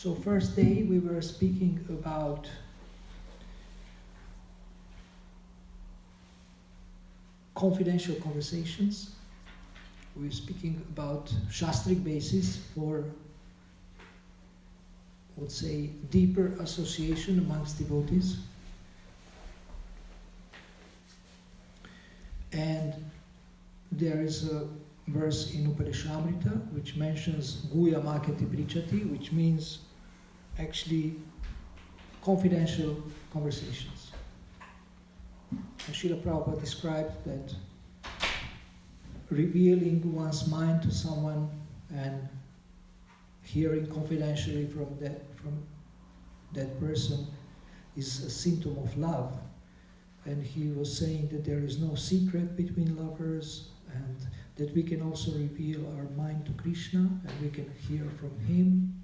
So first day we were speaking about confidential conversations. We were speaking about Shastric basis for, I would say, deeper association amongst devotees. And there is a verse in Upadeshamrita which mentions Guya Makati Prichati, which means actually confidential conversations. And Srila Prabhupada described that revealing one's mind to someone and hearing confidentially from that person is a symptom of love. And he was saying that there is no secret between lovers, and that we can also reveal our mind to Krishna and we can hear from him.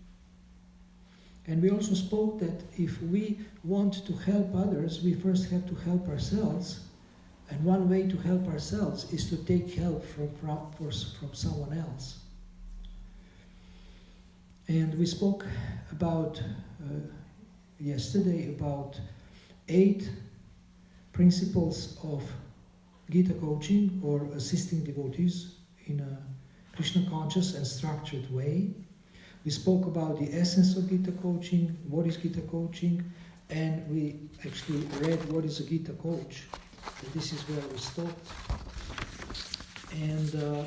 And we also spoke that if we want to help others, we first have to help ourselves. And one way to help ourselves is to take help from someone else. And we spoke about yesterday about 8 principles of Gita coaching, or assisting devotees in a Krishna conscious and structured way. We spoke about the essence of Gita coaching, what is Gita coaching, and we actually read what is a Gita coach. And this is where we stopped. And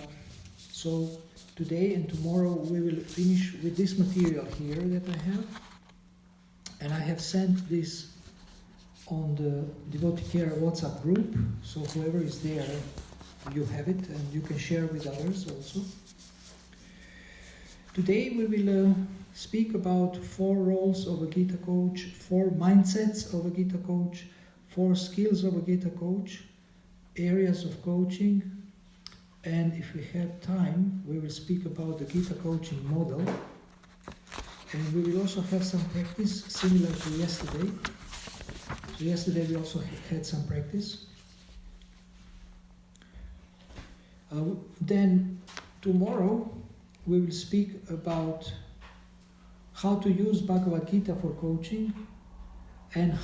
so today and tomorrow we will finish with this material here that I have. And I have sent this on the Devotee Care WhatsApp group, so whoever is there, you have it and you can share with others also. Today we will speak about 4 roles of a Gita coach, 4 mindsets of a Gita coach, 4 skills of a Gita coach, areas of coaching, and if we have time, we will speak about the Gita coaching model. And we will also have some practice similar to yesterday. So yesterday we also had some practice. Then tomorrow we will speak about how to use Bhagavad Gita for coaching, and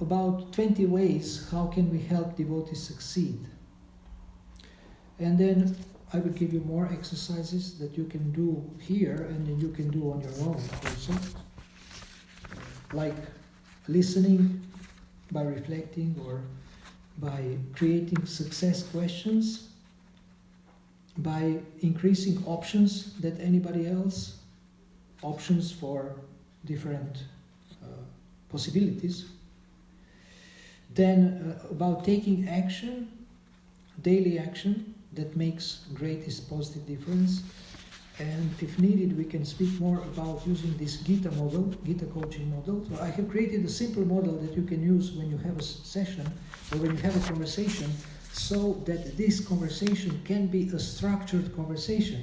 about 20 ways how can we help devotees succeed. And then I will give you more exercises that you can do here and then you can do on your own also. Like listening by reflecting, or by creating success questions, by increasing options that anybody else, options for different possibilities. Then about taking action, daily action that makes greatest positive difference. And if needed, we can speak more about using this Gita model, Gita coaching model. So I have created a simple model that you can use when you have a session or when you have a conversation, so that this conversation can be a structured conversation.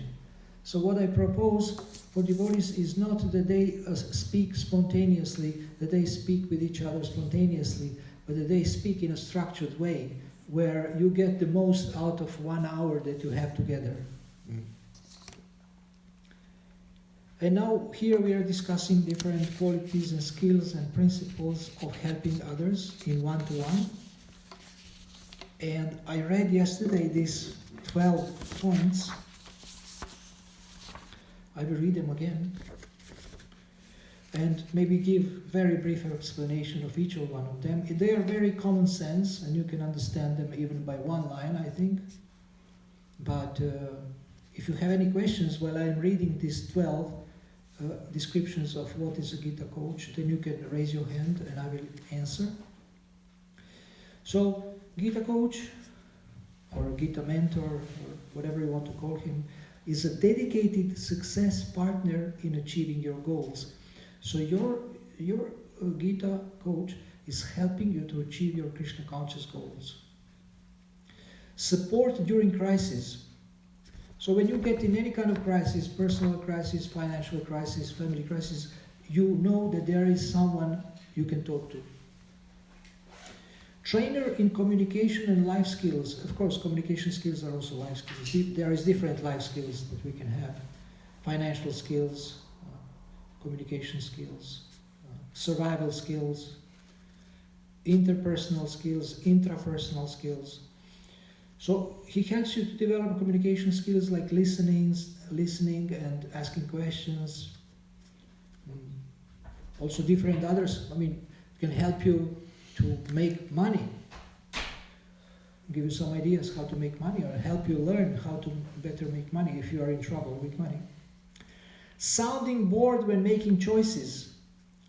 So what I propose for devotees is not that they speak spontaneously, that they speak with each other spontaneously, but that they speak in a structured way, where you get the most out of 1 hour that you have together. And now here we are discussing different qualities and skills and principles of helping others in one-to-one. And I read yesterday these 12 points. I will read them again and maybe give very brief explanation of each one of them. They are very common sense and you can understand them even by one line, I think. But if you have any questions while I am reading these 12 descriptions of what is a Gita coach, then you can raise your hand and I will answer. So, Gita coach, or a Gita mentor, or whatever you want to call him, is a dedicated success partner in achieving your goals. So your Gita coach is helping you to achieve your Krishna conscious goals. Support during crisis. So when you get in any kind of crisis, personal crisis, financial crisis, family crisis, you know that there is someone you can talk to. Trainer in communication and life skills. Of course, communication skills are also life skills. There is different life skills that we can have. Financial skills, communication skills, survival skills, interpersonal skills, intrapersonal skills. So he helps you to develop communication skills like listening and asking questions. Also different others, can help you to make money. Give you some ideas how to make money, or help you learn how to better make money if you are in trouble with money. Sounding board when making choices.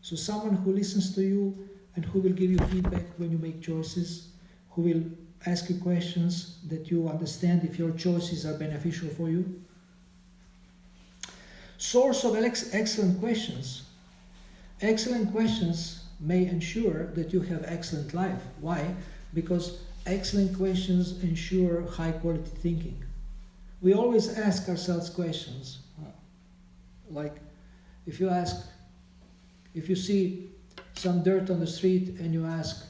So someone who listens to you and who will give you feedback when you make choices, who will ask you questions that you understand if your choices are beneficial for you. Source of excellent questions. Excellent questions may ensure that you have excellent life. Why? Because excellent questions ensure high quality thinking. We always ask ourselves questions. Like if you see some dirt on the street and you ask,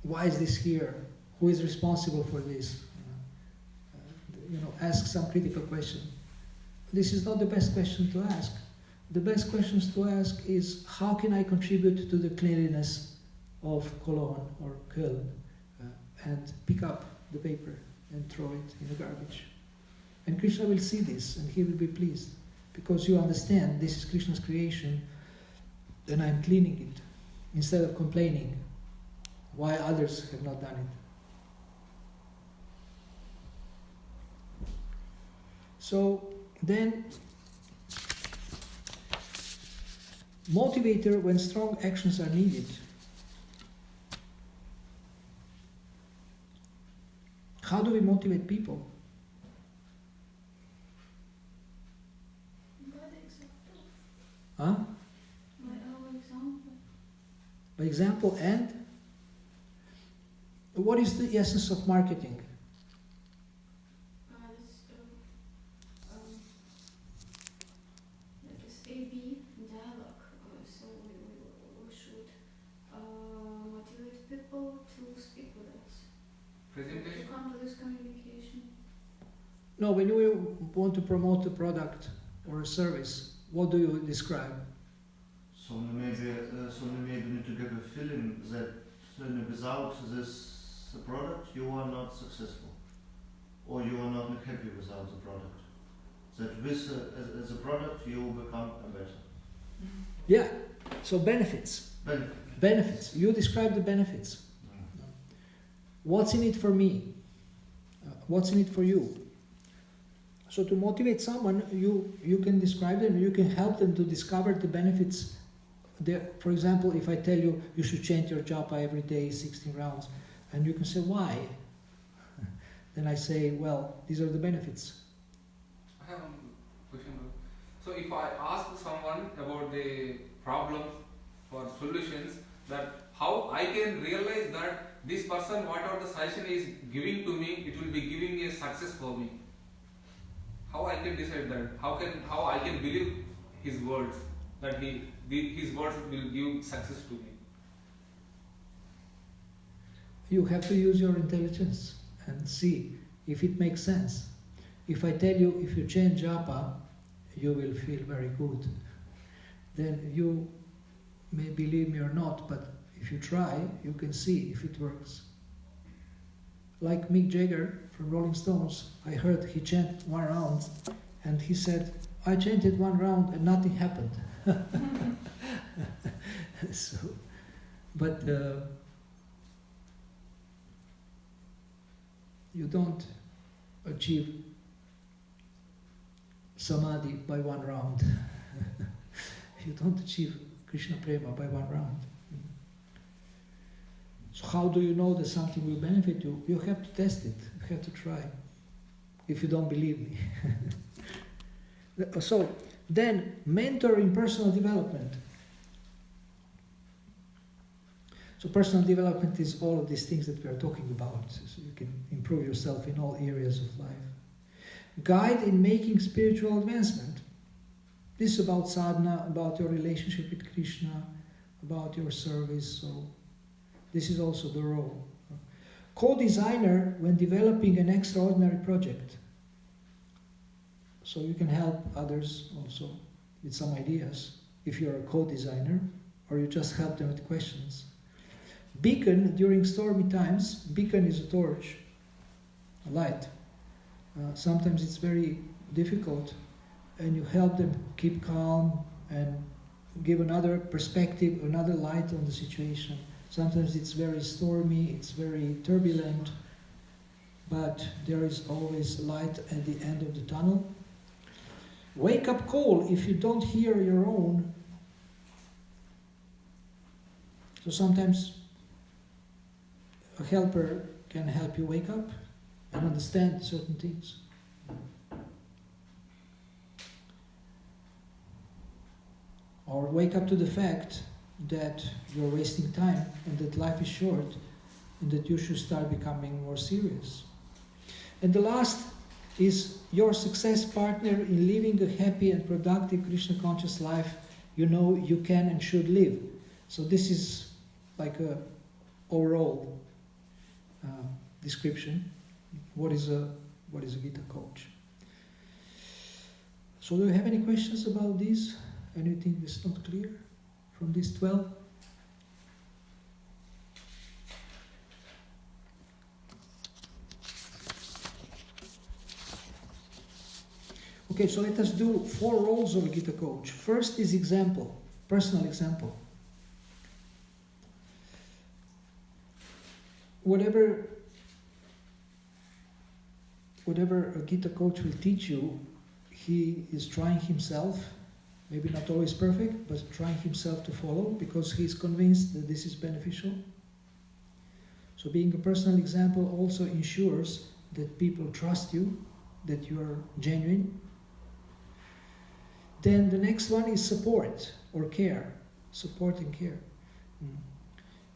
why is this here? Who is responsible for this? Ask some critical question. This is not the best question to ask. The best questions to ask is, how can I contribute to the cleanliness of Cologne or Koeln? And pick up the paper and throw it in the garbage. And Krishna will see this and he will be pleased, because you understand this is Krishna's creation and I'm cleaning it, instead of complaining why others have not done it. So then, motivator when strong actions are needed. How do we motivate people? By the example. Huh? By our example. By example, and what is the essence of marketing? Like it's A-B dialogue. So we should motivate people to speak with us. Presentation? To come to this communication. No, when you want to promote a product or a service, what do you describe? So maybe you need to give a feeling that without this product you are not successful, or you are not happy without the product. That with as a product you become better. Yeah, so benefits. Benefits. You describe the benefits. What's in it for me? What's in it for you? So to motivate someone, you can describe them, you can help them to discover the benefits. For example, if I tell you you should change your japa every day, 16 rounds, and you can say, why? Then I say, well, these are the benefits. I have a question. So if I ask someone about the problems or solutions, that how I can realize that this person, whatever the suggestion is giving to me, it will be giving a success for me. How I can decide that? How I can believe his words, that his words will give success to me? You have to use your intelligence and see if it makes sense. If I tell you, if you change japa, you will feel very good, then you may believe me or not, but if you try, you can see if it works. Like Mick Jagger from Rolling Stones, I heard he chanted 1 round, and he said, I chanted 1 round and nothing happened. But you don't achieve samadhi by 1 round. You don't achieve Krishna prema by 1 round. So how do you know that something will benefit you? You have to test it. You have to try. If you don't believe me. So then, mentor in personal development. So personal development is all of these things that we are talking about. So you can improve yourself in all areas of life. Guide in making spiritual advancement. This is about sadhana, about your relationship with Krishna, about your service. So this is also the role. Co-designer when developing an extraordinary project. so you can help others also with some ideas if you're a code designer, or you just help them with questions. Beacon, during stormy times, beacon is a torch, a light. Sometimes it's very difficult, and you help them keep calm and give another perspective, another light on the situation. Sometimes it's very stormy, it's very turbulent, but there is always light at the end of the tunnel. Wake up call if you don't hear your own. So sometimes a helper can help you wake up and understand certain things. Or wake up to the fact that you're wasting time and that life is short and that you should start becoming more serious. And the last is your success partner in living a happy and productive Krishna conscious life you know you can and should live. So this is like a overall description. What is a Gita coach? So do you have any questions about this? Anything that's not clear from these 12? Okay, so let us do 4 roles of a Gita coach. First is example, personal example. Whatever a Gita coach will teach you, he is trying himself, maybe not always perfect, but trying himself to follow because he is convinced that this is beneficial. So being a personal example also ensures that people trust you, that you are genuine. Then the next one is support or care, support and care.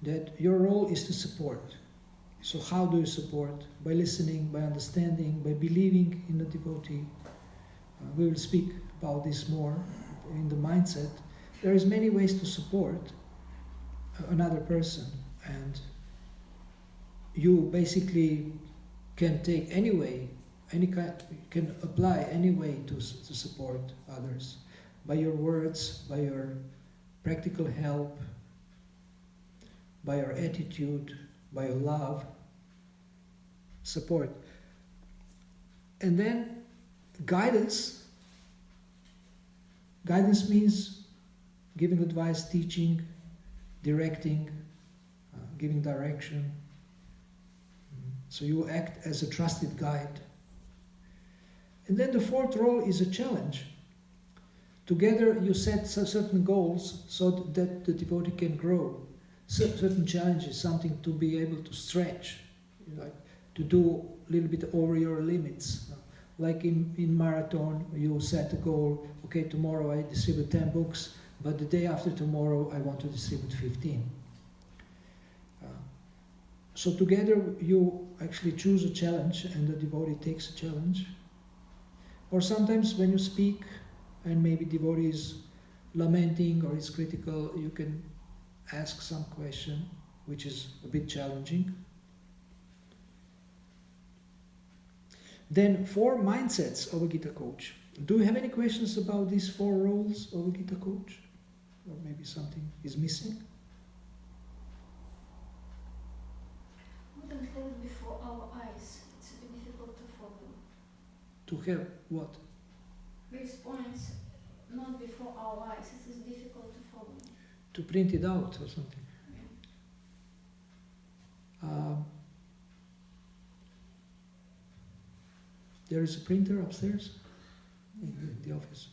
That your role is to support. So how do you support? By listening, by understanding, by believing in the devotee. We will speak about this more in the mindset. There is many ways to support another person, and you basically can take any way, can apply any way to support others, by your words, by your practical help, by your attitude, by your love, support. And then guidance. Guidance means giving advice, teaching, directing, giving direction. So you act as a trusted guide. And then the 4th role is a challenge. Together you set certain goals so that the devotee can grow. Certain challenges, something to be able to stretch, like to do a little bit over your limits. Like in marathon, you set a goal, okay, tomorrow I distribute 10 books, but the day after tomorrow I want to distribute 15. So together you actually choose a challenge and the devotee takes a challenge. Or sometimes when you speak and maybe devotee is lamenting or is critical, you can ask some question which is a bit challenging. Then 4 mindsets of a Gita coach. Do you have any questions about these 4 roles of a Gita coach? Or maybe something is missing? We don't have it before our eyes. It's a bit difficult to follow. To have what? These points not before our eyes. It is difficult to follow. To print it out or something? Yeah. There is a printer upstairs in the office.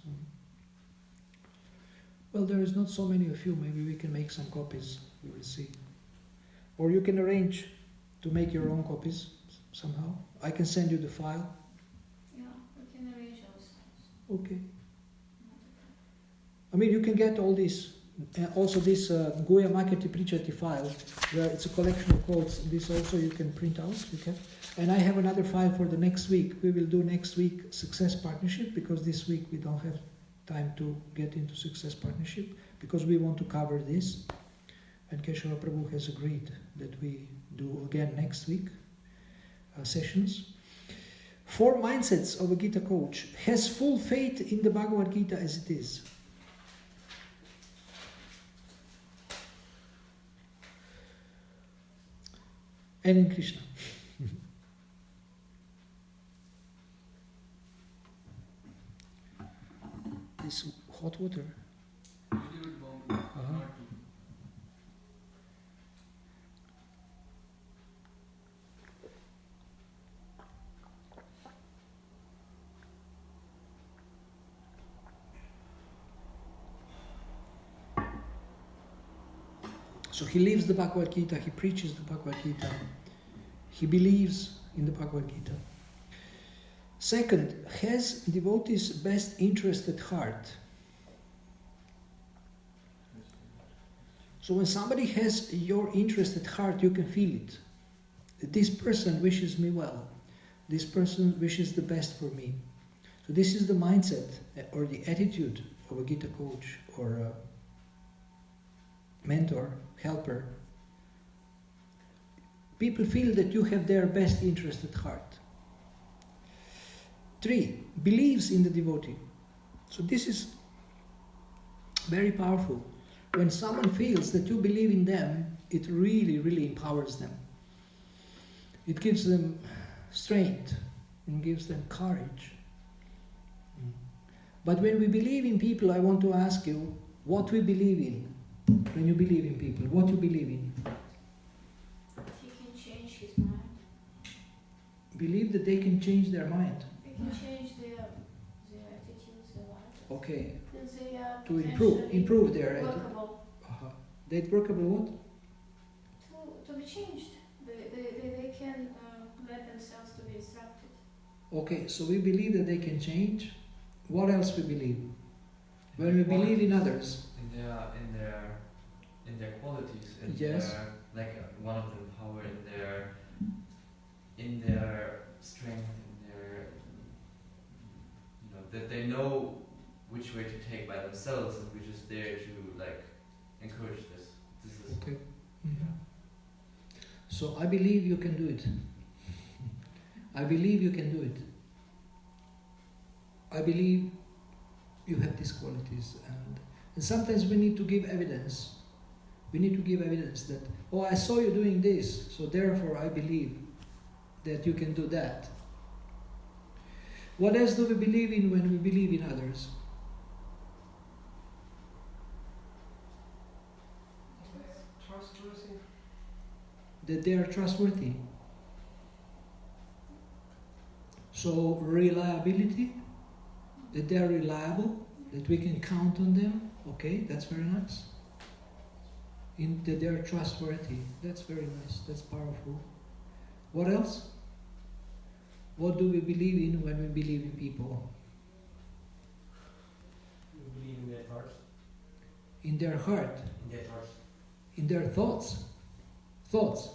Well, there is not so many of you. Maybe we can make some copies. We will see. Or you can arrange to make your own copies somehow. I can send you the file. Yeah, we can arrange ourselves. Okay. I mean, you can get all this. Also this Guya Maketi Prichati file, where it's a collection of quotes. This also you can print out. Okay? And I have another file for the next week. We will do next week Success Partnership, because this week we don't have time to get into Success Partnership, because we want to cover this. And Keshava Prabhu has agreed that we do again next week sessions. 4 mindsets of a Gita coach: has full faith in the Bhagavad Gita as it is. And in Krishna. This hot water. Uh-huh. So he lives the Bhagavad Gita, he preaches the Bhagavad Gita, he believes in the Bhagavad Gita. Second, has devotees' best interest at heart. So when somebody has your interest at heart, you can feel it. That this person wishes me well. This person wishes the best for me. So this is the mindset or the attitude of a Gita coach or a mentor, helper. People feel that you have their best interest at heart. 3, believes in the devotee. So this is very powerful. When someone feels that you believe in them, it really, really empowers them. It gives them strength and gives them courage. But when we believe in people, I want to ask you what we believe in. When you believe in people, what you believe in? He can change his mind. Believe that they can change their mind. They can change their attitudes, their lives. Okay. And they are To potentially improve their attitude. workable. They're workable what? To be changed. They can let themselves to be instructed. Okay, so we believe that they can change. What else we believe? When we believe in others. In their qualities, in Yes. their, like one of them power in their strength, in their, you know, that they know which way to take by themselves, and we're just there to like encourage this. This is Okay. Mm-hmm. So I believe you can do it. I believe you can do it. I believe you have these qualities, and sometimes we need to give evidence. We need to give evidence that, oh, I saw you doing this, so therefore I believe that you can do that. What else do we believe in when we believe in others? Trustworthy. That they are trustworthy. So reliability, that they are reliable, that we can count on them. Okay, that's very nice. That they are trustworthy. That's very nice. That's powerful. What else? What do we believe in when we believe in people? We believe in their hearts. In their heart. In their thoughts. In their thoughts. Thoughts.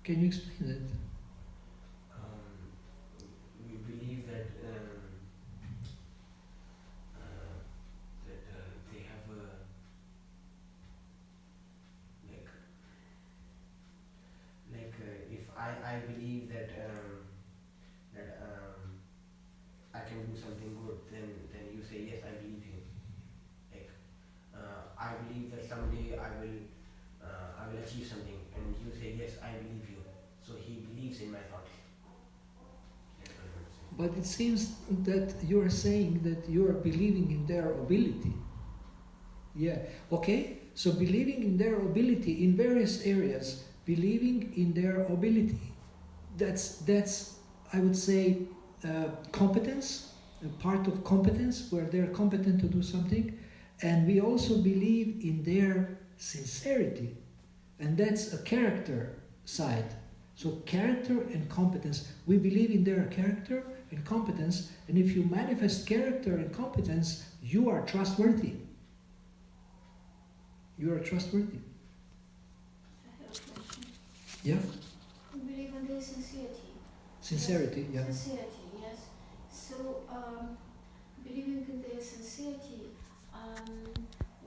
Can you explain that? We believe that they have a if I believe that I can do something good, then you say yes, I believe you. I believe that someday I will achieve something, and you say yes, I believe you. So he believes in my thoughts. But it seems that you are saying that you are believing in their ability. Yeah. Okay. So believing in their ability in various areas, believing in their ability, that's I would say competence, a part of competence where they're competent to do something, and we also believe in their sincerity, and that's a character side. So character and competence, we believe in their character and competence, and if you manifest character and competence, you are trustworthy. You are trustworthy. I have a question. Yeah? We believe in their sincerity. Sincerity, yeah. Sincerity, yes. So, believing in their sincerity,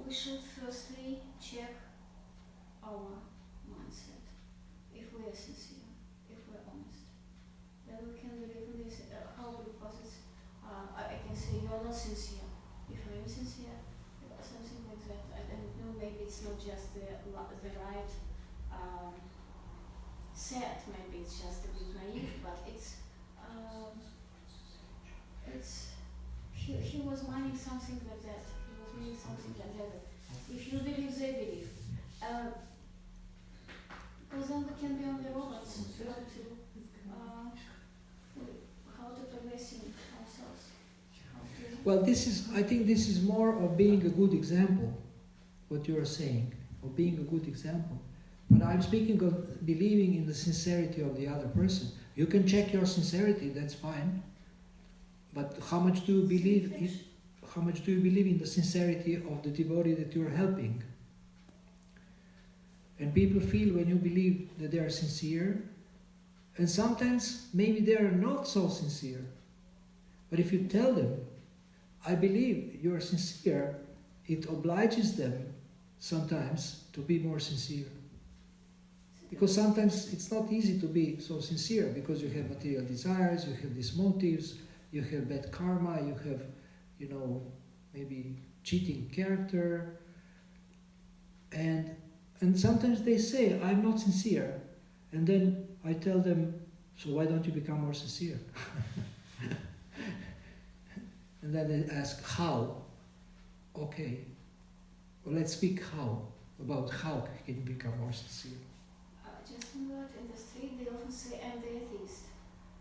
we should firstly check our mindset. If we are sincere, if we are honest. never can believe in this. How? Because it's, I can say you are not sincere. If I am sincere, something like that. I don't know. Maybe it's not just the right set. Maybe it's just a bit naive, but it's he was mining something like that. He was meaning something like that. If you believe, they believe. Because then we can be on the robots how to progress in ourselves. Well, I think this is more of being a good example, what you are saying, of being a good example. But I'm speaking of believing in the sincerity of the other person. You can check your sincerity, that's fine. But how much do you believe in the sincerity of the devotee that you are helping? And people feel when you believe that they are sincere, and sometimes maybe they are not so sincere. But if you tell them, I believe you are sincere, it obliges them sometimes to be more sincere. Because sometimes it's not easy to be so sincere because you have material desires, you have these motives, you have bad karma, you have, maybe cheating character. And sometimes they say, I'm not sincere. And then I tell them, so why don't you become more sincere? And then they ask, how? Okay, well, let's speak about how can you become more sincere. Just one word, in the street they often say, I'm the atheist.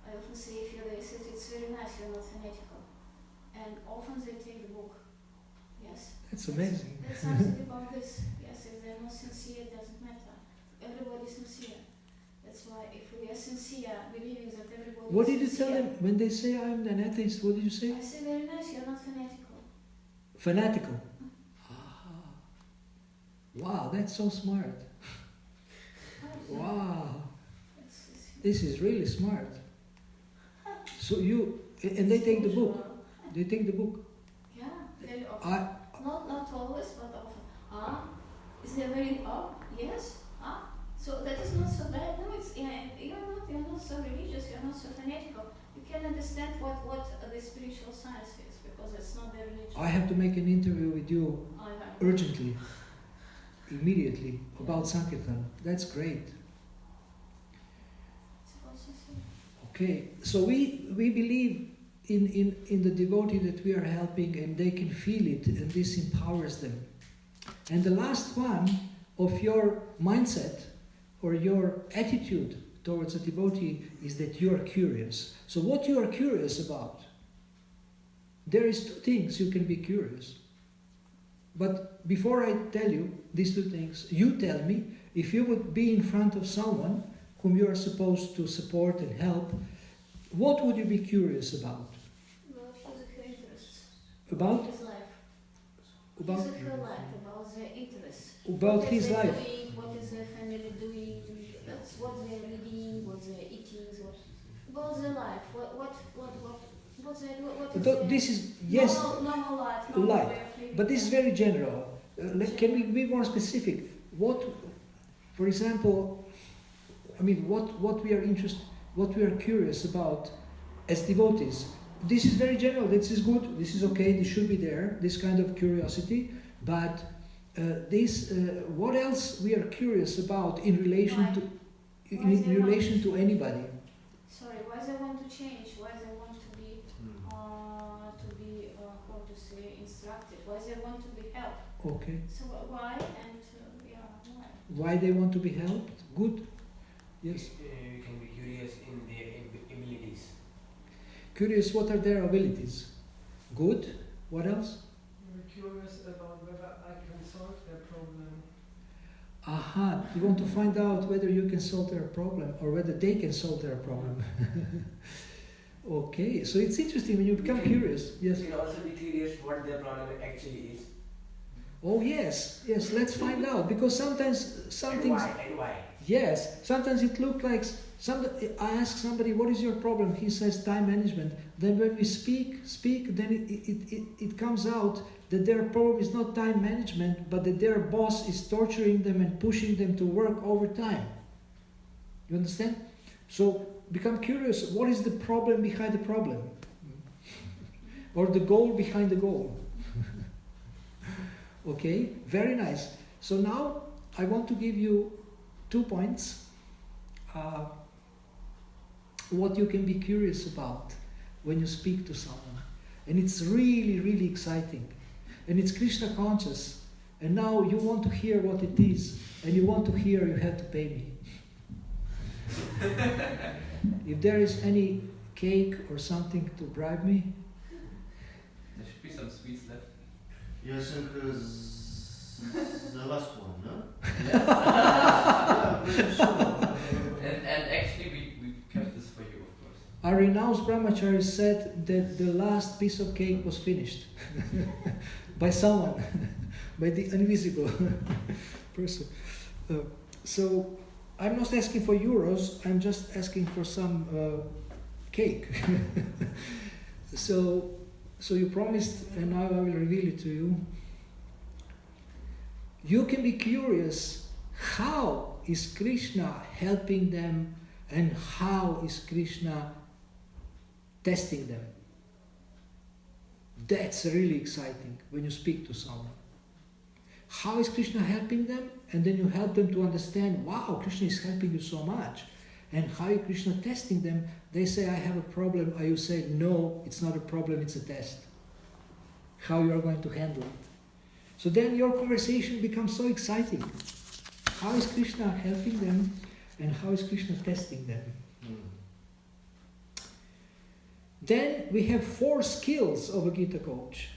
I often say, if you're the atheist, it's very nice, you're not fanatical. And often they take the book. Yes. That's amazing. That's something about this. Yes, if they're not sincere, it doesn't matter. Everybody's sincere. That's why if we are sincere, believing that everybody What is did you sincere, tell them when they say I'm an atheist? What did you say? I say, very nice, you're not fanatical. Fanatical. Wow, that's so smart. Wow, this is really smart. So and they take the book. They take the book. Yeah, very often. Not always, but often. Is there very yes? So that is not so bad. No, it's you're not so religious. You're not so fanatical. You can understand what the spiritual science is because it's not the religion. I have to make an interview with you urgently, immediately about Sankirtan. That's great. Okay, so we believe in the devotee that we are helping, and they can feel it, and this empowers them. And the last one of your mindset or your attitude towards a devotee is that you are curious. So what you are curious about? There is two things you can be curious. But before I tell you these two things, you tell me, if you would be in front of someone whom you are supposed to support and help, what would you be curious about? About his interests. About? His life. About his or her life, about their interests. About what his life. Doing, what is their family doing? That's what they're reading, what they're eating, about their life. What's their This is, yes, normal life. life. Way of living. But this is very general. Can we be more specific? What, for example, what we are curious about as devotees. This is very general. This is good. This is okay. This should be there. This kind of curiosity. But what else we are curious about in relation to anybody? Sorry, why they want to change? Why they want to be how to say, instructed? Why they want to be helped? Okay. So why and why? Why they want to be helped? Good. Yes. You can be curious in their abilities. Curious, what are their abilities? Good. What else? We're curious about whether I can solve their problem. Aha, you want to find out whether you can solve their problem or whether they can solve their problem. Okay, so it's interesting when you become curious. Yes. You can also be curious what their problem actually is. Oh yes, let's find out, because sometimes some things. And why? Yes, sometimes it looks like I ask somebody, what is your problem? He says time management. Then when we speak, then it comes out that their problem is not time management, but that their boss is torturing them and pushing them to work overtime. You understand? So become curious, what is the problem behind the problem? Or the goal behind the goal? Okay, very nice. So now I want to give you 2 points. What you can be curious about when you speak to someone. And it's really, really exciting. And it's Krishna conscious. And now you want to hear what it is. And you want to hear, you have to pay me. If there is any cake or something to bribe me. There should be some sweets left. Yes, and the last one, no? Yeah. Yeah, pretty sure. And actually we kept this for you, of course. Our renounced brahmachari said that the last piece of cake was finished by someone, by the invisible person. So I'm not asking for euros, I'm just asking for some cake. So you promised, and now I will reveal it to you. You can be curious, how is Krishna helping them and how is Krishna testing them? That's really exciting when you speak to someone. How is Krishna helping them? And then you help them to understand, wow, Krishna is helping you so much. And how is Krishna testing them? They say, I have a problem. Or you say, no, it's not a problem, it's a test. How you are going to handle it. So then your conversation becomes so exciting. How is Krishna helping them and how is Krishna testing them? Then we have 4 skills of a Gita coach.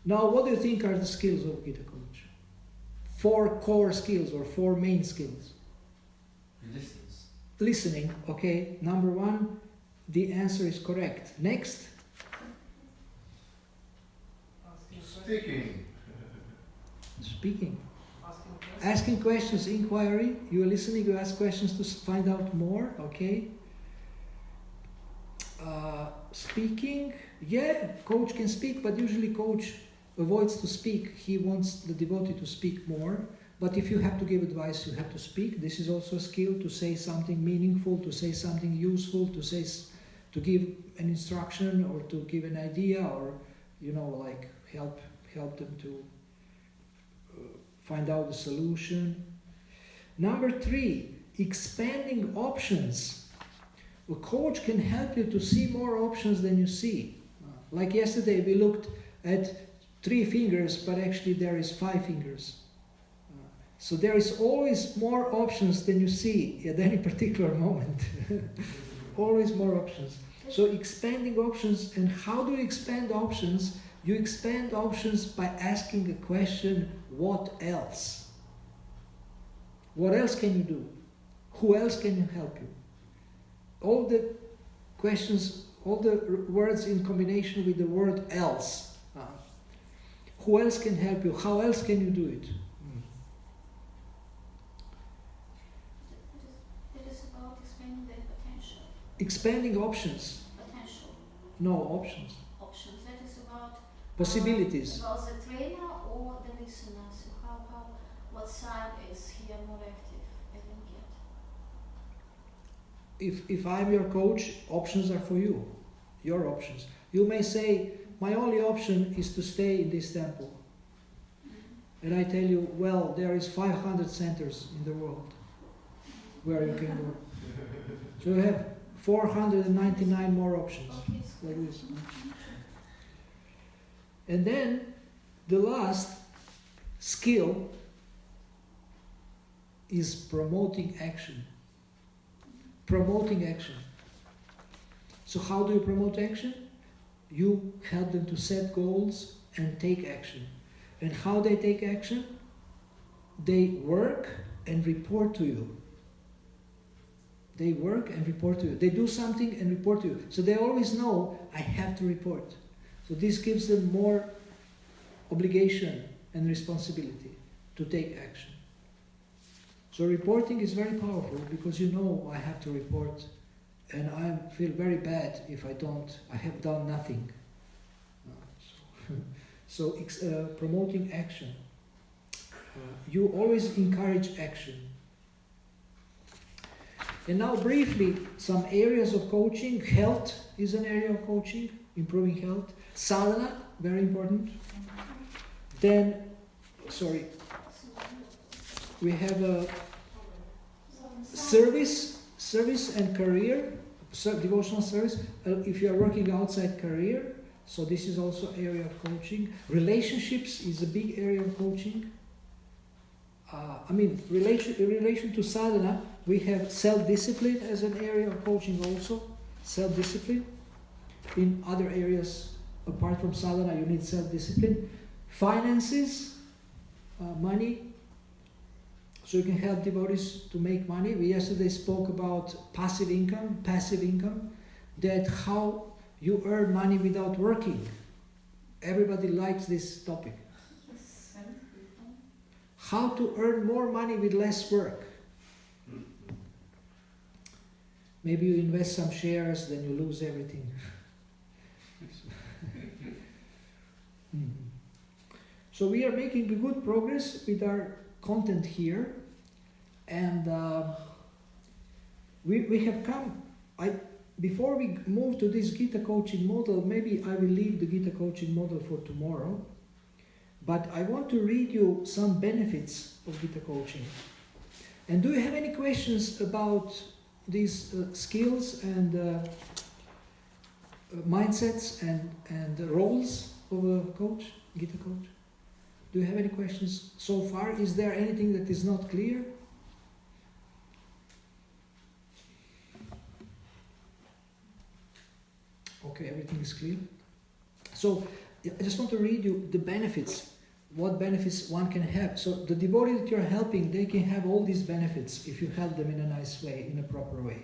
Now, what do you think are the skills of a Gita coach? 4 core skills or 4 main skills. Listens. Listening, okay. Number 1, the answer is correct. Next. Speaking. Speaking. Asking questions. Asking questions, inquiry. You are listening, you ask questions to find out more, okay. Speaking, yeah, coach can speak, but usually coach avoids to speak. He wants the devotee to speak more. But if you have to give advice, you have to speak. This is also a skill, to say something meaningful, to say something useful, to give an instruction or to give an idea or, like help them to find out the solution. Number 3, expanding options. A coach can help you to see more options than you see. Like yesterday, we looked at 3 fingers, but actually there is 5 fingers. So there is always more options than you see at any particular moment. Always more options. So expanding options, and how do you expand options? You expand options by asking a question, what else? What else can you do? Who else can help you? All the questions, all the words in combination with the word else. Who else can help you? How else can you do it? It is about expanding their potential. Expanding options. Potential. No, options. Options. That is about Possibilities. about the trainer or the listener. So what side is here more active? I don't get. If I'm your coach, options are for you. Your options. You may say, my only option is to stay in this temple. And I tell you, well, there is 500 centers in the world where you can go. So you have 499 more options. Okay. Like this. And then the last skill is promoting action. Promoting action. So how do you promote action? You help them to set goals and take action. And how they take action? They work and report to you. They work and report to you. They do something and report to you. So they always know, I have to report. So this gives them more obligation and responsibility to take action. So reporting is very powerful because you know I have to report and I feel very bad if I have done nothing. So promoting action. You always encourage action. And now briefly, some areas of coaching. Health is an area of coaching, improving health. Sadhana, very important. Then, we have a service and career, devotional service. If you are working outside career, so this is also area of coaching. Relationships is a big area of coaching. In relation to sadhana, we have self-discipline as an area of coaching also. Self-discipline. In other areas, apart from sadhana, you need self-discipline. Finances, money. So you can help devotees to make money. We yesterday spoke about passive income, that how you earn money without working. Everybody likes this topic. How to earn more money with less work. Maybe you invest some shares, then you lose everything. So we are making good progress with our content here, and we have come. Before we move to this Gita coaching model, maybe I will leave the Gita coaching model for tomorrow. But I want to read you some benefits of Gita coaching. And do you have any questions about these skills and mindsets and roles of a coach, Gita coach? Do you have any questions so far? Is there anything that is not clear? Okay, everything is clear. So I just want to read you the benefits, what benefits one can have. So the devotee that you're helping, they can have all these benefits if you help them in a nice way, in a proper way.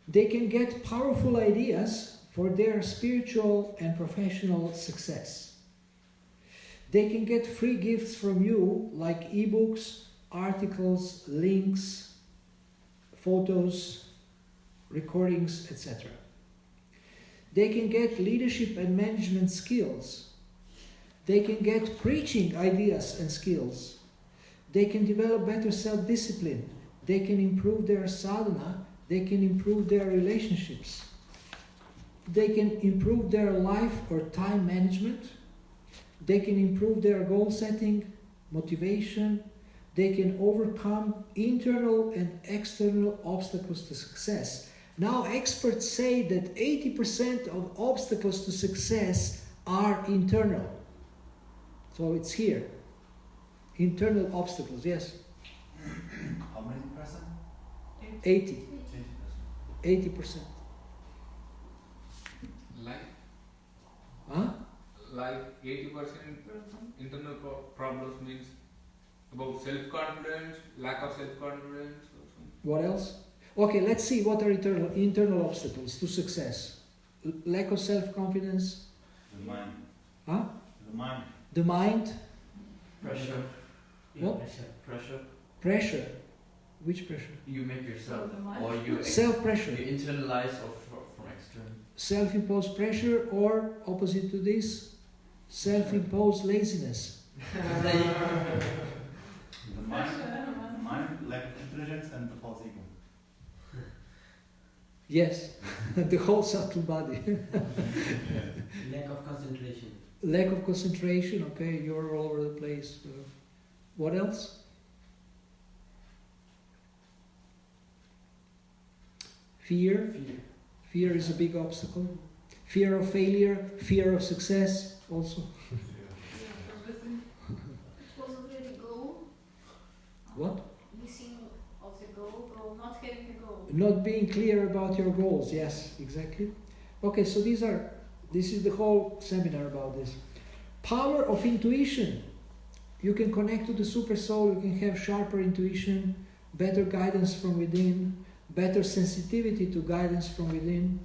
They can get powerful ideas for their spiritual and professional success. They can get free gifts from you, like ebooks, articles, links, photos, recordings, etc. They can get leadership and management skills. They can get preaching ideas and skills. They can develop better self-discipline. They can improve their sadhana. They can improve their relationships. They can improve their life or time management. They can improve their goal setting, motivation. They can overcome internal and external obstacles to success. Now experts say that 80% of obstacles to success are internal. So it's here. Internal obstacles, yes. How many percent? 80. 80%. Like? Huh? Like 80% internal problems means about self-confidence, lack of self-confidence or something. What else? Okay, let's see what are internal obstacles to success. Lack of self-confidence. The mind. Huh? The mind. The mind. Pressure. What? Pressure. Pressure. Which pressure? You make yourself, or you Self-pressure. You internalize or from external. Self-imposed pressure, or opposite to this, self-imposed laziness. The mind, lack of intelligence, and the false ego. Yes, the whole subtle body. Lack of concentration. Lack of concentration, okay, you're all over the place. What else? Fear. Fear is a big obstacle. Fear of failure, fear of success also. Was already goal. What? Missing of the goal, not having a goal. Not being clear about your goals, yes, exactly. Okay, so this is the whole seminar about this. Power of intuition. You can connect to the super soul, you can have sharper intuition, better guidance from within, better sensitivity to guidance from within.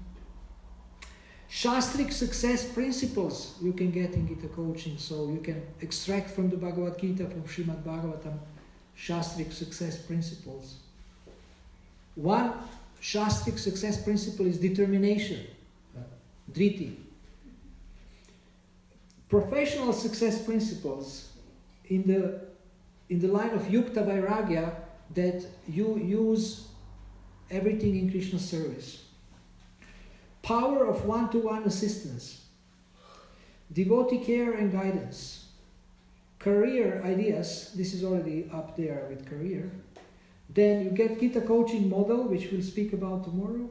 Shastric success principles you can get in Gita coaching, so you can extract from the Bhagavad Gita, from Srimad Bhagavatam, Shastric success principles. One Shastric success principle is determination, driti. Professional success principles in the line of yukta vairagya, that you use everything in Krishna's service. Power of one-to-one assistance, devotee care and guidance, career ideas, this is already up there with career. Then you get Gita coaching model, which we'll speak about tomorrow.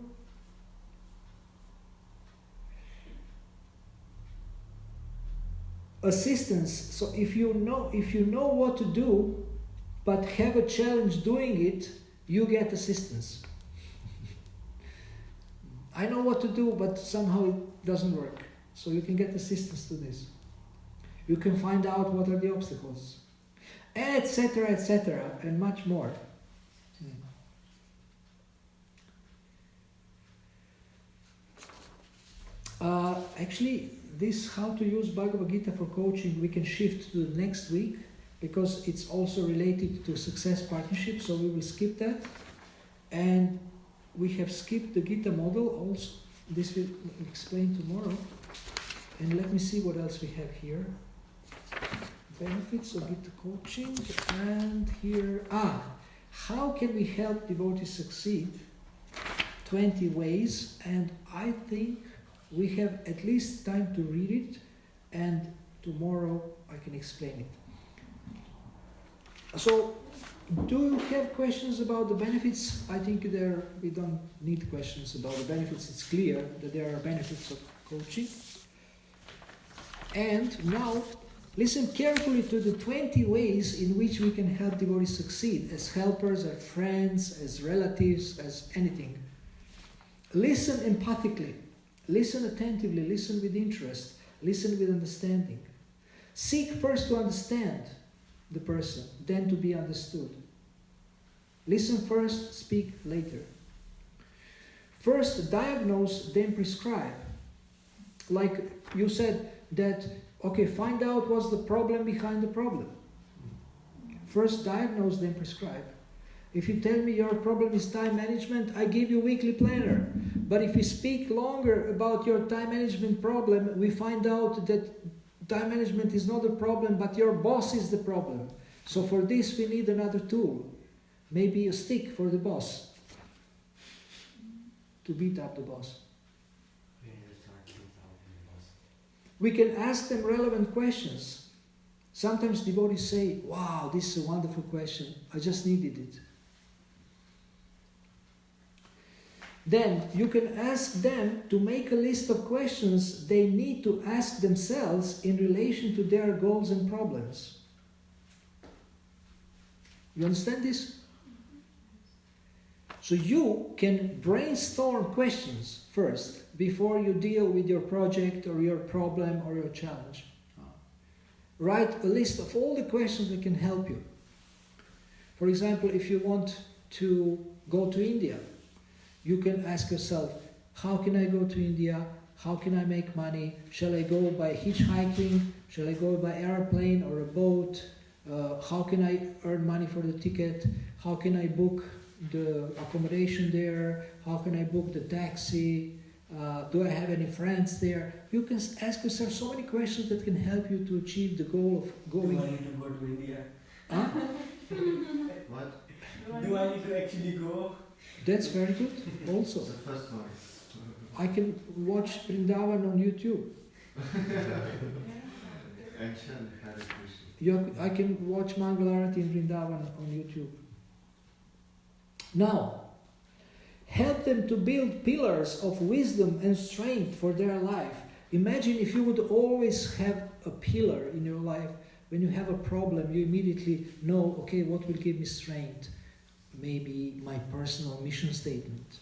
Assistance, so if you know what to do, but have a challenge doing it, you get assistance. I know what to do, but somehow it doesn't work. So you can get assistance to this. You can find out what are the obstacles, etc., and much more. Actually, this how to use Bhagavad Gita for coaching, we can shift to the next week because it's also related to success partnership, so we will skip that. And we have skipped the Gita model also. This will explain tomorrow. And let me see what else we have here. Benefits of Gita coaching. And here, how can we help devotees succeed? 20 ways. And I think we have at least time to read it. And tomorrow I can explain it. So, do you have questions about the benefits? I think we don't need questions about the benefits. It's clear that there are benefits of coaching. And now, listen carefully to the 20 ways in which we can help devotees succeed, as helpers, as friends, as relatives, as anything. Listen empathically, listen attentively, listen with interest, listen with understanding. Seek first to understand the person, then to be understood. Listen first, speak later. First diagnose, then prescribe. Like you said that, okay, find out what's the problem behind the problem. First diagnose, then prescribe. If you tell me your problem is time management, I give you a weekly planner. But if we speak longer about your time management problem, we find out that time management is not a problem, but your boss is the problem. So for this, we need another tool. Maybe a stick for the boss. To beat up the boss. We can ask them relevant questions. Sometimes devotees say, wow, this is a wonderful question. I just needed it. Then you can ask them to make a list of questions they need to ask themselves in relation to their goals and problems. You understand this? So you can brainstorm questions first before you deal with your project or your problem or your challenge. Write a list of all the questions that can help you. For example, if you want to go to India, you can ask yourself, how can I go to India? How can I make money? Shall I go by hitchhiking? Shall I go by airplane or a boat? How can I earn money for the ticket? How can I book the accommodation there? How can I book the taxi? Do I have any friends there? You can ask yourself so many questions that can help you to achieve the goal of going. Do I need to go to India? Huh? What? Do I need to actually go? That's very good also. The first one. I can watch Vrindavan on YouTube. Actually, Hare Krishna. I can watch Mangalarati in Vrindavan on YouTube. Now, help them to build pillars of wisdom and strength for their life. Imagine if you would always have a pillar in your life. When you have a problem, you immediately know, okay, what will give me strength? Maybe my personal mission statement.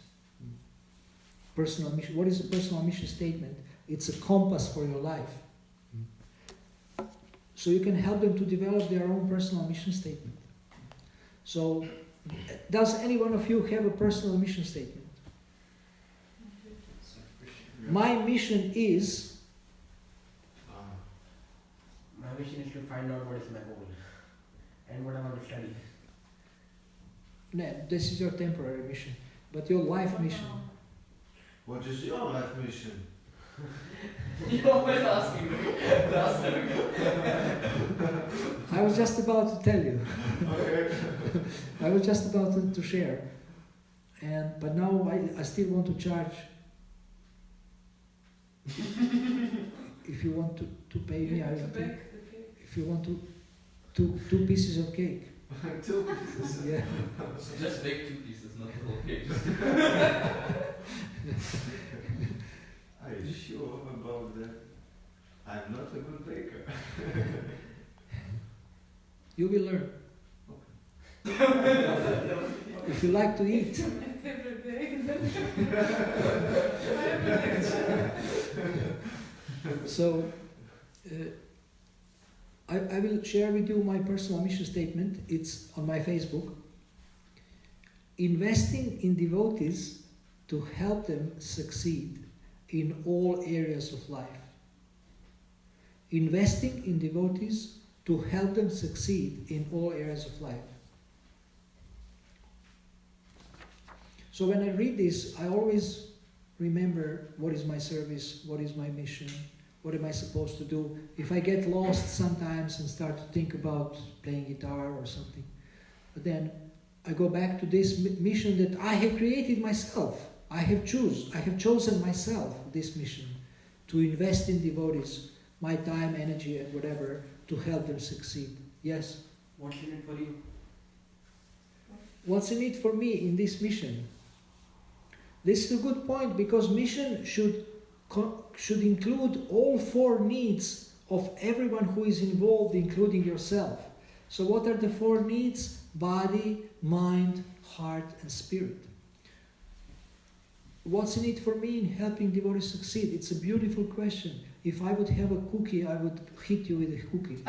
Personal mission. What is a personal mission statement? It's a compass for your life. So you can help them to develop their own personal mission statement. So, does any one of you have a personal mission statement? My mission is... My mission is to find out what is my goal and what I want to study. No, this is your temporary mission. But your life mission... What is your life mission? You always asking me last time. I was just about to tell you. Okay. I was just about to share. but now I still want to charge. If you want to pay me, I will pay. If you want two pieces of cake. 2 pieces. Yeah. Just bake 2 pieces, not the whole cake. Are you sure about that? I'm not a good baker. You will learn. If you like to eat. So, I will share with you my personal mission statement. It's on my Facebook. Investing in devotees to help them succeed in all areas of life. Investing in devotees to help them succeed in all areas of life. So when I read this, I always remember what is my service, what is my mission, what am I supposed to do. If I get lost sometimes and start to think about playing guitar or something, but then I go back to this mission that I have created myself. I have chosen myself this mission to invest in devotees, my time, energy, and whatever to help them succeed. Yes? What's in it for you? What's in it for me in this mission? This is a good point because mission should include all 4 needs of everyone who is involved, including yourself. So what are the 4 needs? Body, mind, heart, and spirit. What's in it for me in helping devotees succeed? It's a beautiful question. If I would have a cookie, I would hit you with a cookie.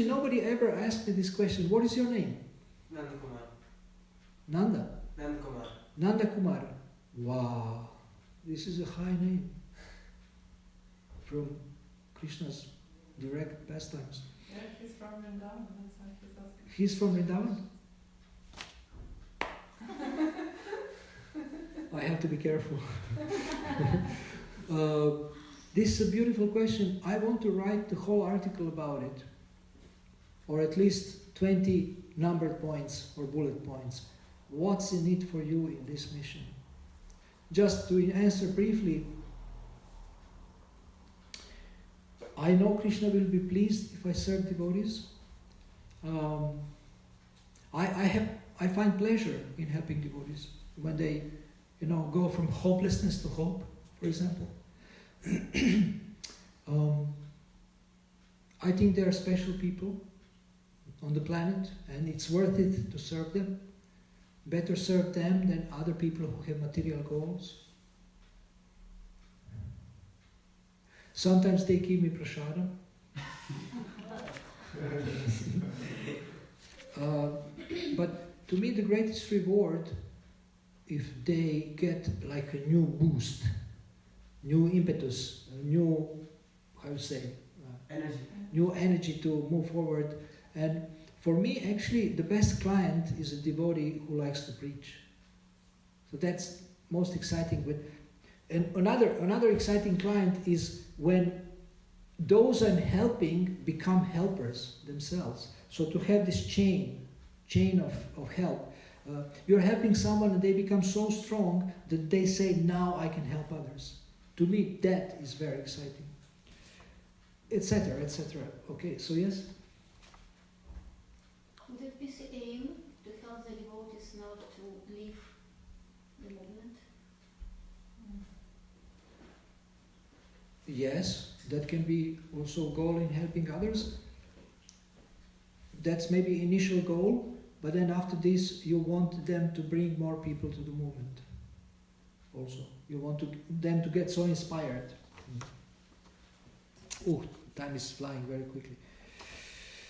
Nobody ever asked me this question. What is your name? Nanda Kumar. Nanda? Nanda Kumar. Nanda Kumar. Wow. This is a high name. From Krishna's direct pastimes. Yeah, he's from Vrindavan, that's why he's asking. He's from Vrindavan? I have to be careful. This is a beautiful question. I want to write the whole article about it. Or at least 20 numbered points or bullet points. What's in it for you in this mission? Just to answer briefly, I know Krishna will be pleased if I serve devotees. I find pleasure in helping devotees when they, go from hopelessness to hope, for example. I think they are special people on the planet, and it's worth it to serve them. Better serve them than other people who have material goals. Sometimes they give me prasadam. But to me the greatest reward, if they get like a new boost, new impetus, new, Energy. new energy to move forward. And for me, actually, the best client is a devotee who likes to preach. So that's most exciting. And another exciting client is when those I'm helping become helpers themselves. So to have this chain of help. You're helping someone and they become so strong that they say, now I can help others. To me, that is very exciting. Etc., etc. Okay, so yes? Would it be the aim to help the devotees not to leave the movement? Yes, that can be also a goal in helping others. That's maybe initial goal, but then after this you want them to bring more people to the movement. Also, you want them to get so inspired. Oh, time is flying very quickly.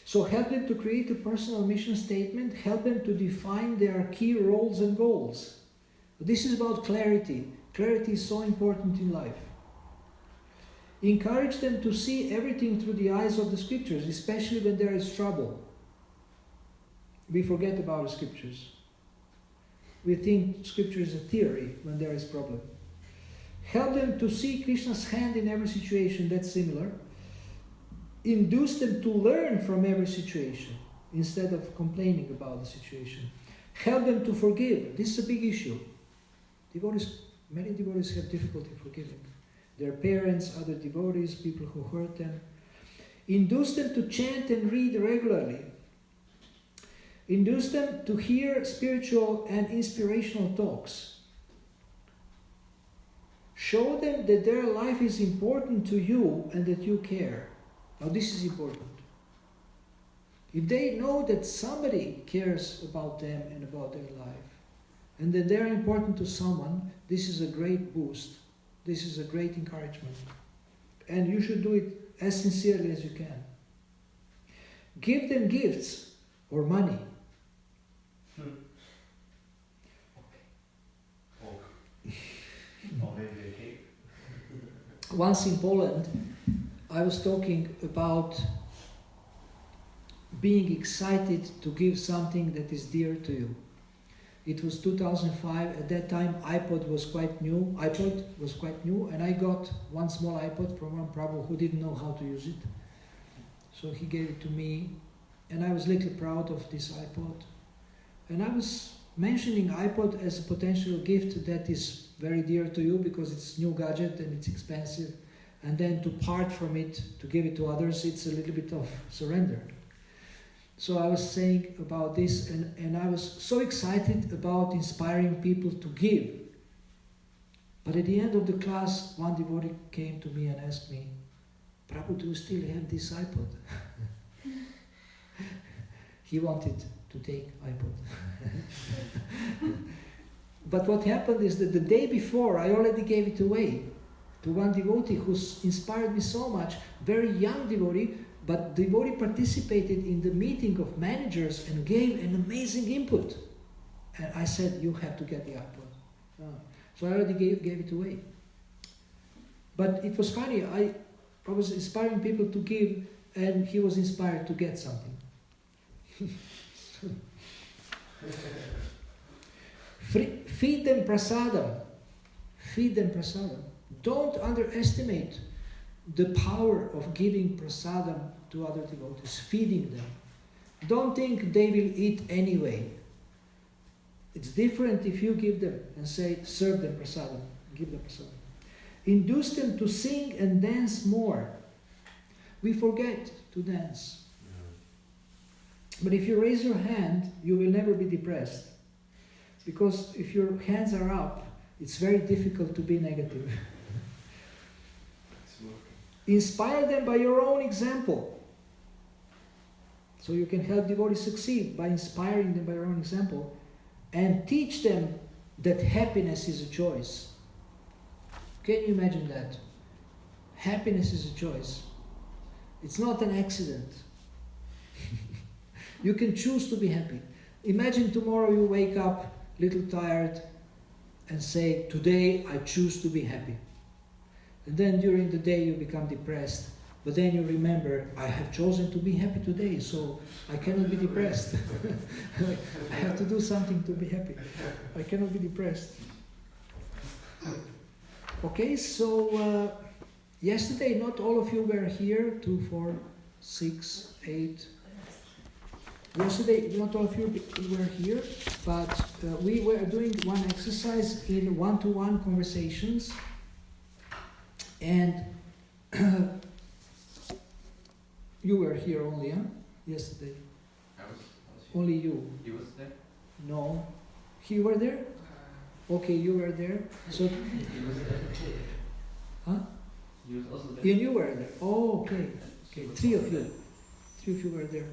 So help them to create a personal mission statement, help them to define their key roles and goals. This is about clarity. Clarity is so important in life. Encourage them to see everything through the eyes of the scriptures, especially when there is trouble. We forget about the scriptures. We think scripture is a theory when there is problem. Help them to see Krishna's hand in every situation, that's similar. Induce them to learn from every situation. instead of complaining about the situation. Help them to forgive. This is a big issue. Many devotees have difficulty forgiving their parents, other devotees, people who hurt them. Induce them to chant and read regularly. Induce them to hear spiritual and inspirational talks. Show them that their life is important to you and that you care. Now this is important. If they know that somebody cares about them and about their life, and that they're important to someone, this is a great boost. This is a great encouragement. And you should do it as sincerely as you can. Give them gifts or money. Or maybe a cake. Once in Poland, I was talking about being excited to give something that is dear to you. It was 2005. At that time, iPod was quite new, and I got one small iPod from one Prabhu who didn't know how to use it. So he gave it to me, and I was a little proud of this iPod. And I was mentioning iPod as a potential gift that is very dear to you because it's a new gadget and it's expensive. And then to part from it, to give it to others, it's a little bit of surrender. So I was saying about this, and I was so excited about inspiring people to give. But at the end of the class, one devotee came to me and asked me, Prabhu, do you still have this iPod? He wanted to take iPod. But what happened is that the day before, I already gave it away to one devotee who inspired me so much, very young devotee, but the devotee participated in the meeting of managers and gave an amazing input. And I said, you have to get the iPod. So I already gave it away. But it was funny, I was inspiring people to give, and he was inspired to get something. Feed them prasadam. Feed them prasadam. Don't underestimate the power of giving prasadam to other devotees, feeding them. Don't think they will eat anyway. It's different if you give them and say, serve them prasadam, give them prasadam. Induce them to sing and dance more. We forget to dance. But if you raise your hand, you will never be depressed. Because if your hands are up, it's very difficult to be negative. Inspire them by your own example. So you can help devotees succeed by inspiring them by your own example. And teach them that happiness is a choice. Can you imagine that? Happiness is a choice. It's not an accident. You can choose to be happy. Imagine tomorrow you wake up a little tired and say, today I choose to be happy. And then during the day you become depressed. But then you remember, I have chosen to be happy today, so I cannot be depressed. I have to do something to be happy. I cannot be depressed. Okay, so yesterday not all of you were here, 2, 4, 6, 8. Yesterday not all of you were here, but we were doing one exercise in one-to-one conversations. And you were here only, huh? Yesterday. I was Only you. He was there? No. You were there? Okay, you were there. So, He was there. huh? He was also there. And you were there. Oh, okay. Okay, 3 of you. 3 of you were there.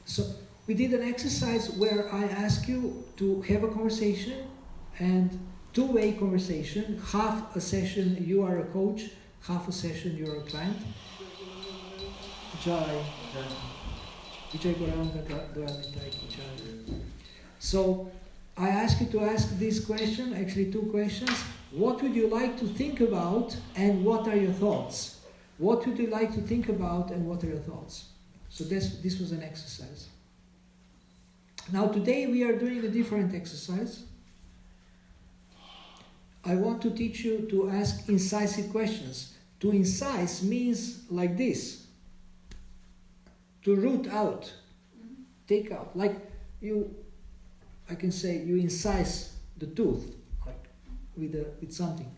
So we did an exercise where I asked you to have a conversation, and two-way conversation. Half a session you are a coach, half a session you're a client. Jai. Vijay Goranga Dharmitai Ki Jai. So I ask you to ask this question, actually 2 questions. What would you like to think about, and what are your thoughts? What would you like to think about, and what are your thoughts? So this was an exercise. Now today we are doing a different exercise. I want to teach you to ask incisive questions. To incise means like this. To root out. take out. Like I can say you incise the tooth, like with something.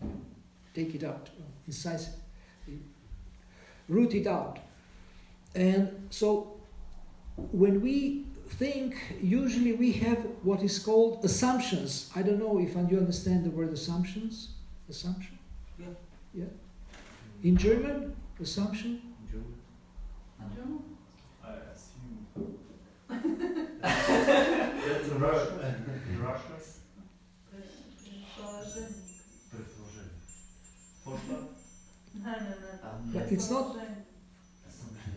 Take it out, incise it, root it out. And so when we think, usually we have what is called assumptions. I don't know if you understand the word assumptions. Assumption? Yeah. Yeah. In German, assumption? I assume. That's a word. In Russia? Предположение. Vorschlag? But it's not.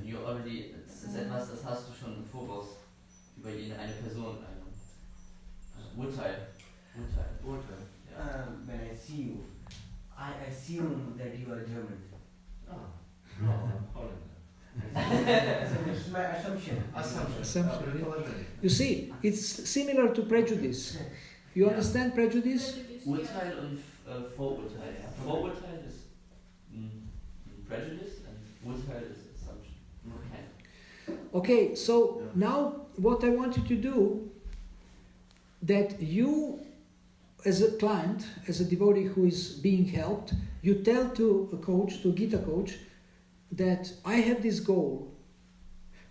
You already, das ist etwas, das hast du schon im Voraus über eine Person, ein Urteil. Ja. When I see you, I assume that you are German. No, I'm Holland. So it's my assumption. Assumption, yeah. Предположение. You see, it's similar to prejudice. You Yeah. understand prejudice? Urteil und Vorurteil. Ja. Vorurteil ist Prejudice and Urteil ist Assumption. Okay, so Yeah. now what I want you to do, that you, as a client, as a devotee who is being helped, you tell to a coach, to a Gita coach, that I have this goal.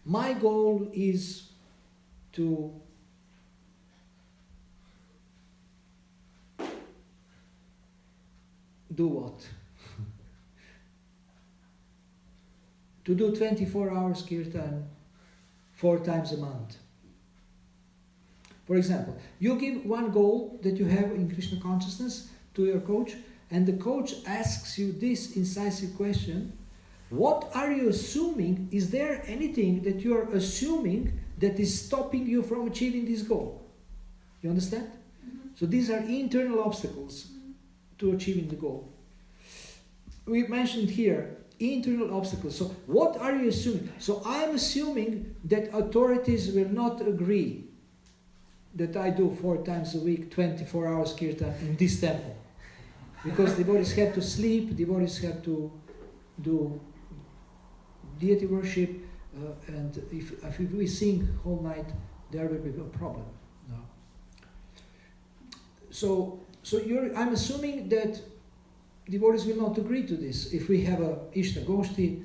My goal is to do what? To do 24 hours kirtan 4 times a month. For example, you give one goal that you have in Krishna consciousness to your coach, and the coach asks you this incisive question: what are you assuming? Is there anything that you are assuming that is stopping you from achieving this goal? You understand? So these are internal obstacles to achieving the goal. We mentioned here internal obstacles. So what are you assuming? So I'm assuming that authorities will not agree that I do 4 times a week, 24 hours kirtan in this temple. Because devotees have to sleep, devotees have to do deity worship, and if we sing whole night, there will be a problem. No. So I'm assuming that devotees will not agree to this. If we have a Ishta Goshti,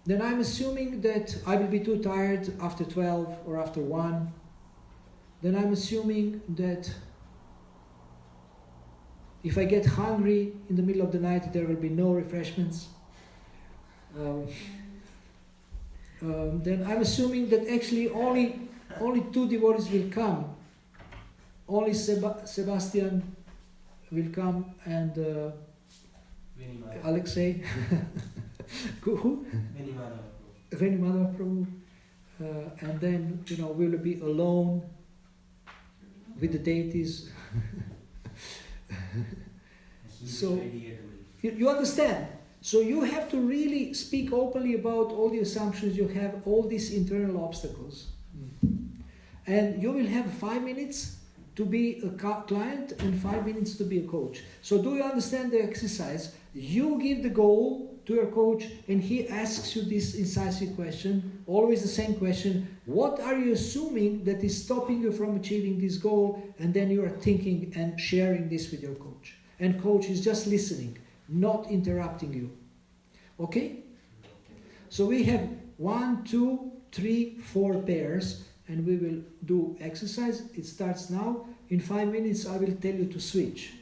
then I'm assuming that I will be too tired after 12 or after 1. Then I'm assuming that if I get hungry in the middle of the night, there will be no refreshments. Then I'm assuming that actually only 2 devotees will come. Only Sebastian will come and Alexei. Who? Venimadava Prabhu. And then, we'll be alone with the deities. So, you understand? So you have to really speak openly about all the assumptions you have, all these internal obstacles. And you will have 5 minutes to be a client and 5 minutes to be a coach. So do you understand the exercise? You give the goal to your coach and he asks you this incisive question, always the same question: what are you assuming that is stopping you from achieving this goal? And then you are thinking and sharing this with your coach. And coach is just listening, not interrupting you. Okay? So we have 1, 2, 3, 4 pairs, and we will do exercise. It starts now. In 5 minutes I will tell you to switch.